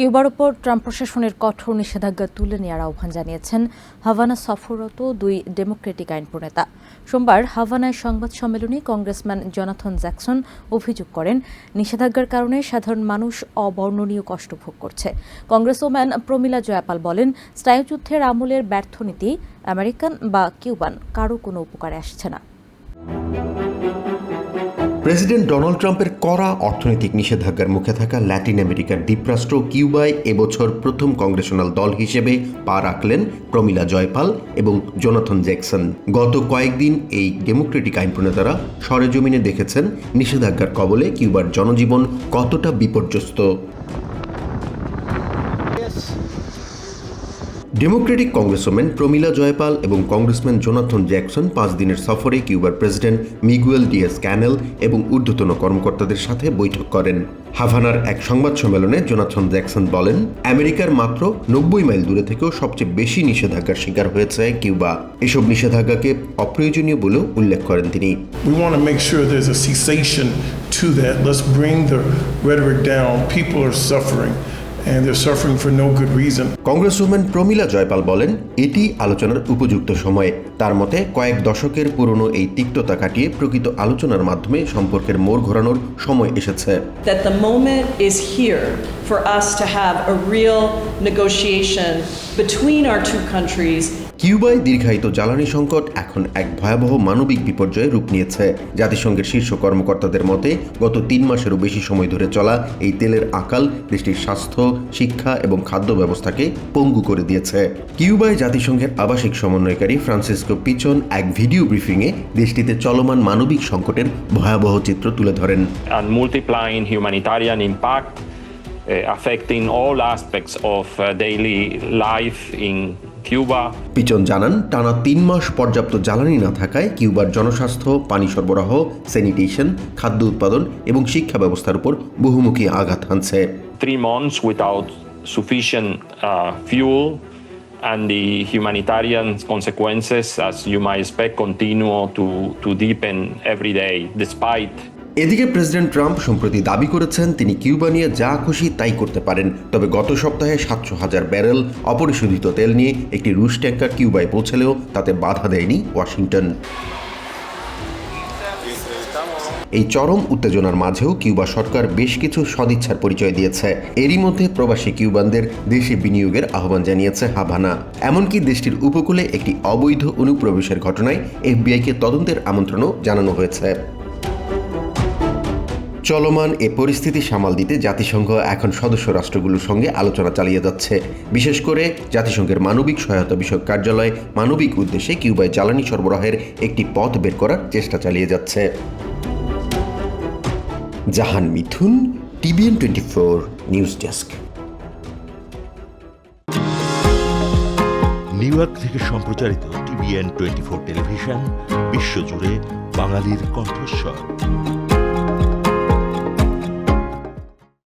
কিউবার ওপর ট্রাম্প প্রশাসনের কঠোর নিষেধাজ্ঞা তুলে নেওয়ার আহ্বান জানিয়েছেন হাভানা সফররত দুই ডেমোক্রেটিক আইন প্রণেতা। সোমবার হাভানায় সংবাদ সম্মেলনে কংগ্রেসম্যান জোনাথন জ্যাকসন অভিযোগ করেন, নিষেধাজ্ঞার কারণে সাধারণ মানুষ অবর্ণনীয় কষ্ট ভোগ করছে। কংগ্রেসম্যান প্রমীলা জয়াপাল বলেন, স্নায়ুযুদ্ধের আমলের ব্যর্থ নীতি আমেরিকান বা কিউবান কারও কোনো উপকারে আসছে না। প্রেসিডেন্ট ডোনাল্ড ট্রাম্পের কড়া অর্থনৈতিক নিষেধাজ্ঞার মুখে থাকা ল্যাটিন আমেরিকার দ্বীপরাষ্ট্র কিউবায় এবছর প্রথম কংগ্রেশনাল দল হিসেবে পা রাখলেন প্রমীলা জয়পাল এবং জোনাথন জ্যাকসন। গত কয়েকদিন এই ডেমোক্রেটিক আইন প্রণেতারা সরেজমিনে দেখেছেন নিষেধাজ্ঞার কবলে কিউবার জনজীবন কতটা বিপর্যস্ত। ডেমোক্রেটিক কংগ্রেসম্যান প্রমীলা জয়পাল এবং কংগ্রেসম্যান জোনাথন জ্যাকসন 5 দিনের সফরে কিউবার প্রেসিডেন্ট মিগুয়েল ডিয়েজ ক্যানেল এবং ঊর্ধ্বতন কর্মকর্তাদের সাথে বৈঠক করেন। হাভানার এক সংবাদ সম্মেলনে জোনাথন জ্যাকসন বলেন, আমেরিকার মাত্র 90 মাইল দূরে থেকেও সবচেয়ে বেশি নিষেধাজ্ঞার শিকার হয়েছে কিউবা। এসব নিষেধাজ্ঞাকে অপ্রয়োজনীয় বলেও উল্লেখ করেন তিনি। We want to make sure there's a cessation to that. Let's bring the rhetoric down. People are suffering. And they're suffering for no good reason. Congressman Pramila Jayapal বলেন, এটি আলোচনার উপযুক্ত সময়। তার মতে কয়েক দশকের পুরনো এই তিক্ততা কাটিয়ে প্রকৃত আলোচনার মাধ্যমে সম্পর্কের মোড় ঘোরানোর সময় এসেছে। That the moment is here for us to have a real negotiation between our two countries. কিউবায় দীর্ঘায়িত জ্বালানি সংকট এখন এক ভয়াবহ মানবিক বিপর্যয়ে রূপ নিয়েছে। জাতিসংঘের শীর্ষ কর্মকর্তাদের মতে গত 3 মাসেরও বেশি সময় ধরে চলা এই তেলের আকাল দেশটির স্বাস্থ্য, শিক্ষা এবং খাদ্য ব্যবস্থাকে পঙ্গু করে দিয়েছে। কিউবায় জাতিসংঘের আবাসিক সমন্বয়কারী ফ্রান্সিসকো পিচন এক ভিডিও ব্রিফিংয়ে দেশটিতে চলমান মানবিক সংকটের ভয়াবহ চিত্র তুলে ধরেন। Multiplying humanitarian impact affecting all aspects of daily life in Cuba. পিচন জানান, টানা 3 মাস পর্যাপ্ত জ্বালানি না থাকায় কিউবার জনস্বাস্থ্য, পানি সরবরাহ, স্যানিটেশন, খাদ্য উৎপাদন এবং শিক্ষা ব্যবস্থার উপর বহুমুখী আঘাত হানছে। 3 months without sufficient fuel and the humanitarian consequences, as you might expect, continue to deepen every day despite. এদিকে প্রেসিডেন্ট ট্রাম্প সম্প্রতি দাবি করেছেন তিনি কিউবা নিয়ে যা খুশি তাই করতে পারেন। তবে গত সপ্তাহে 700,000 ব্যারেল অপরিশোধিত তেল নিয়ে একটি রুশ ট্যাঙ্কার কিউবায় পৌঁছলেও তাতে বাধা দেয়নি ওয়াশিংটন। এই চরম উত্তেজনার মাঝেও কিউবা সরকার বেশ কিছু সদিচ্ছার পরিচয় দিয়েছে। এরই মধ্যে প্রবাসী কিউবানদের দেশে বিনিয়োগের আহ্বান জানিয়েছে হাভানা। এমনকি দেশটির উপকূলে একটি অবৈধ অনুপ্রবেশের ঘটনায় এফবিআইকে তদন্তের আমন্ত্রণও জানানো হয়েছে। চলমান এ পরিস্থিতি সামাল দিতে জাতিসংঘ এখন সদস্য রাষ্ট্রগুলোর সঙ্গে আলোচনা চালিয়ে যাচ্ছে। বিশেষ করে জাতিসংঘের মানবিক সহায়তা বিষয়ক কার্যালয় মানবিক উদ্দেশ্যে কিউবায় জ্বালানি সরবরাহের একটি পথ বের করার চেষ্টা চালিয়ে যাচ্ছে। জাহান মিথুন, TVN 24 news desk. New York থেকে সম্প্রচারিত TVN 24 টেলিভিশন বিশ্বজুড়ে বাঙালির কণ্ঠস্বর।